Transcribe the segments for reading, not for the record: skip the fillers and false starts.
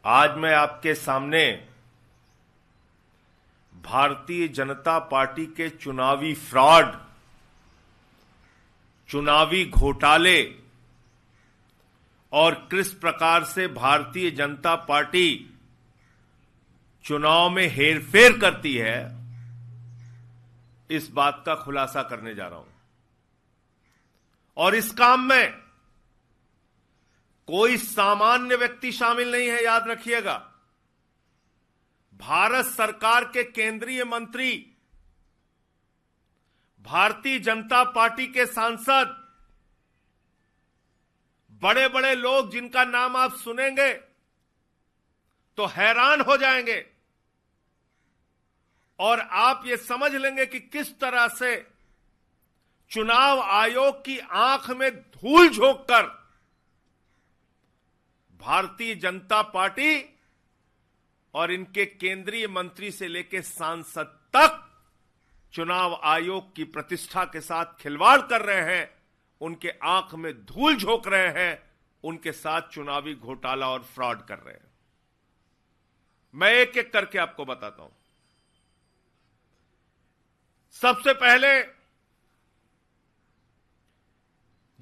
आज मैं आपके सामने भारतीय जनता पार्टी के चुनावी फ्रॉड, चुनावी घोटाले और किस प्रकार से भारतीय जनता पार्टी चुनाव में हेरफेर करती है, इस बात का खुलासा करने जा रहा हूं। और इस काम में कोई सामान्य व्यक्ति शामिल नहीं है, याद रखिएगा। भारत सरकार के केंद्रीय मंत्री, भारतीय जनता पार्टी के सांसद, बड़े बड़े लोग जिनका नाम आप सुनेंगे तो हैरान हो जाएंगे और आप ये समझ लेंगे कि किस तरह से चुनाव आयोग की आंख में धूल झोंककर भारतीय जनता पार्टी और इनके केंद्रीय मंत्री से लेकर सांसद तक चुनाव आयोग की प्रतिष्ठा के साथ खिलवाड़ कर रहे हैं, उनके आंख में धूल झोंक रहे हैं, उनके साथ चुनावी घोटाला और फ्रॉड कर रहे हैं। मैं एक एक करके आपको बताता हूं। सबसे पहले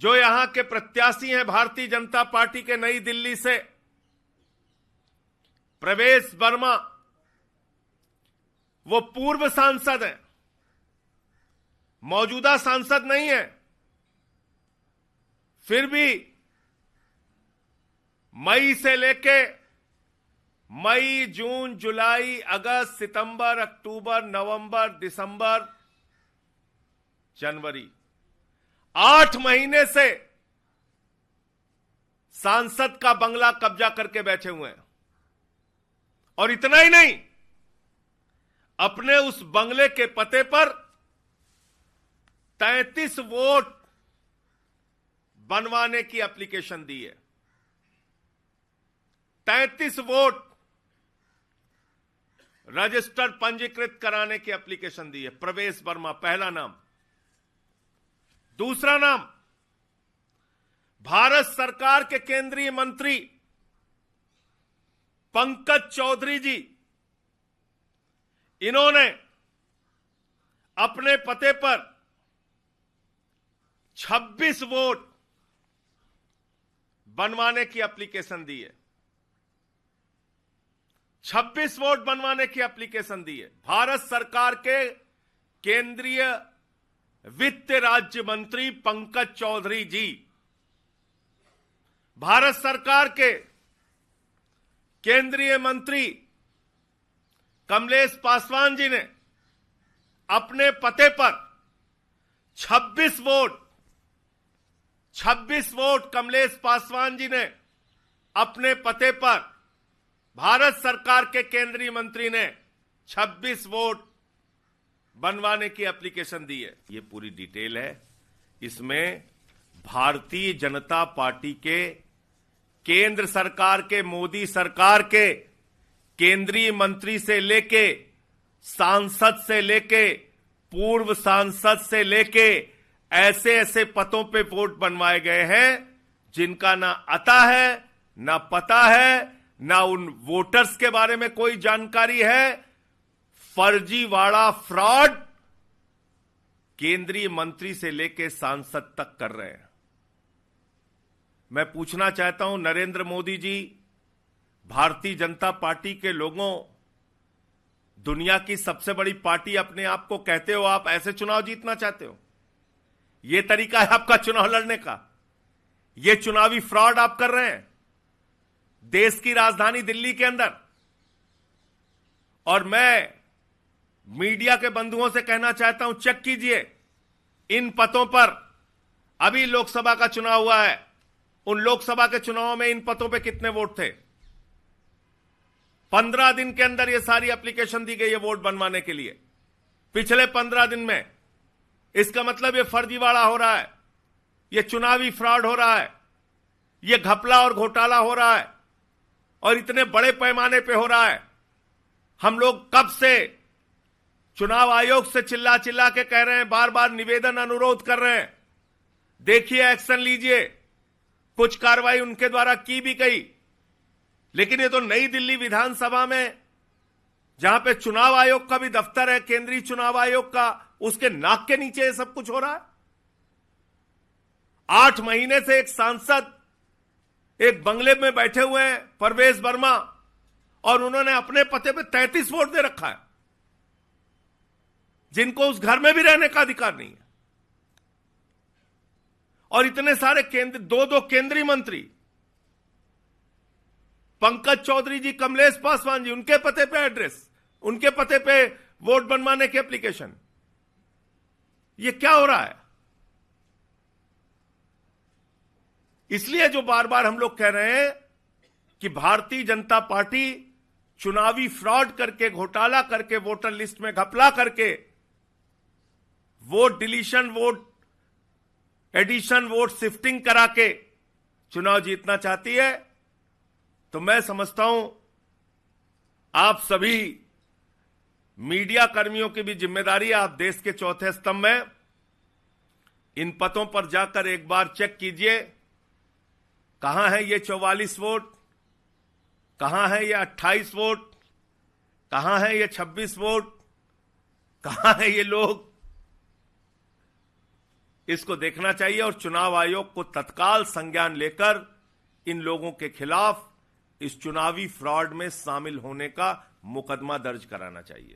जो यहां के प्रत्याशी हैं भारतीय जनता पार्टी के नई दिल्ली से, प्रवेश वर्मा, वो पूर्व सांसद हैं, मौजूदा सांसद नहीं है। फिर भी मई से लेके मई, जून, जुलाई, अगस्त, सितंबर, अक्टूबर, नवंबर, दिसंबर, जनवरी, 8 महीने से सांसद का बंगला कब्जा करके बैठे हुए हैं। और इतना ही नहीं, अपने उस बंगले के पते पर 33 वोट बनवाने की एप्लीकेशन दी है। 33 वोट रजिस्टर पंजीकृत कराने की एप्लीकेशन दी है। प्रवेश वर्मा पहला नाम। दूसरा नाम, भारत सरकार के केंद्रीय मंत्री पंकज चौधरी जी। इन्होंने अपने पते पर 26 वोट बनवाने की एप्लीकेशन दी है। 26 वोट बनवाने की एप्लीकेशन दी है। भारत सरकार के केंद्रीय वित्त राज्य मंत्री पंकज चौधरी जी, भारत सरकार के केंद्रीय मंत्री कमलेश पासवान जी ने अपने पते पर 26 वोट कमलेश पासवान जी ने अपने पते पर, भारत सरकार के केंद्रीय मंत्री ने 26 वोट बनवाने की एप्लीकेशन दी है। ये पूरी डिटेल है। इसमें भारतीय जनता पार्टी के केंद्र सरकार के, मोदी सरकार के केंद्रीय मंत्री से लेके, सांसद से लेके, पूर्व सांसद से लेके ऐसे ऐसे पदों पे वोट बनवाए गए हैं जिनका ना आता है, ना पता है, ना उन वोटर्स के बारे में कोई जानकारी है। फर्जीवाड़ा फ्रॉड केंद्रीय मंत्री से लेके सांसद तक कर रहे हैं। मैं पूछना चाहता हूं, नरेंद्र मोदी जी, भारतीय जनता पार्टी के लोगों, दुनिया की सबसे बड़ी पार्टी अपने आप को कहते हो, आप ऐसे चुनाव जीतना चाहते हो? यह तरीका है आपका चुनाव लड़ने का? यह चुनावी फ्रॉड आप कर रहे हैं देश की राजधानी दिल्ली के अंदर। और मैं मीडिया के बंधुओं से कहना चाहता हूं, चेक कीजिए इन पदों पर। अभी लोकसभा का चुनाव हुआ है, उन लोकसभा के चुनावों में इन पदों पे कितने वोट थे? 15 दिन के अंदर ये सारी एप्लीकेशन दी गई है वोट बनवाने के लिए, पिछले 15 दिन में। इसका मतलब ये फर्जीवाड़ा हो रहा है, ये चुनावी फ्रॉड हो रहा है, ये घपला और घोटाला हो रहा है, और इतने बड़े पैमाने पे हो रहा है। हम लोग कब से चुनाव आयोग से चिल्ला चिल्ला के कह रहे हैं, बार बार निवेदन अनुरोध कर रहे हैं, देखिए एक्शन लीजिए। कुछ कार्रवाई उनके द्वारा की भी गई, लेकिन ये तो नई दिल्ली विधानसभा में, जहां पे चुनाव आयोग का भी दफ्तर है, केंद्रीय चुनाव आयोग का, उसके नाक के नीचे ये सब कुछ हो रहा है। 8 महीने से एक सांसद एक बंगले में बैठे हुए हैं, परवेज वर्मा, और उन्होंने अपने पते पे 33 वोट दे रखा है, जिनको उस घर में भी रहने का अधिकार नहीं है। और इतने सारे दो केंद्रीय मंत्री, पंकज चौधरी जी, कमलेश पासवान जी, उनके पते पे एड्रेस, उनके पते पे वोट बनवाने की एप्लीकेशन। ये क्या हो रहा है? इसलिए जो बार बार हम लोग कह रहे हैं कि भारतीय जनता पार्टी चुनावी फ्रॉड करके, घोटाला करके, वोटर लिस्ट में घपला करके, vote deletion, vote addition, vote shifting करा के चुनाव जीतना चाहती है, तो मैं समझता हूं आप सभी मीडिया कर्मियों की भी जिम्मेदारी है। आप देश के चौथे स्तंभ में, इन पतों पर जाकर एक बार चेक कीजिए, कहां है ये 44 वोट, कहां है ये 28 वोट, कहां है ये 26 वोट, कहां है ये लोग। इसको देखना चाहिए और चुनाव आयोग को तत्काल संज्ञान लेकर इन लोगों के खिलाफ इस चुनावी फ्रॉड में शामिल होने का मुकदमा दर्ज कराना चाहिए।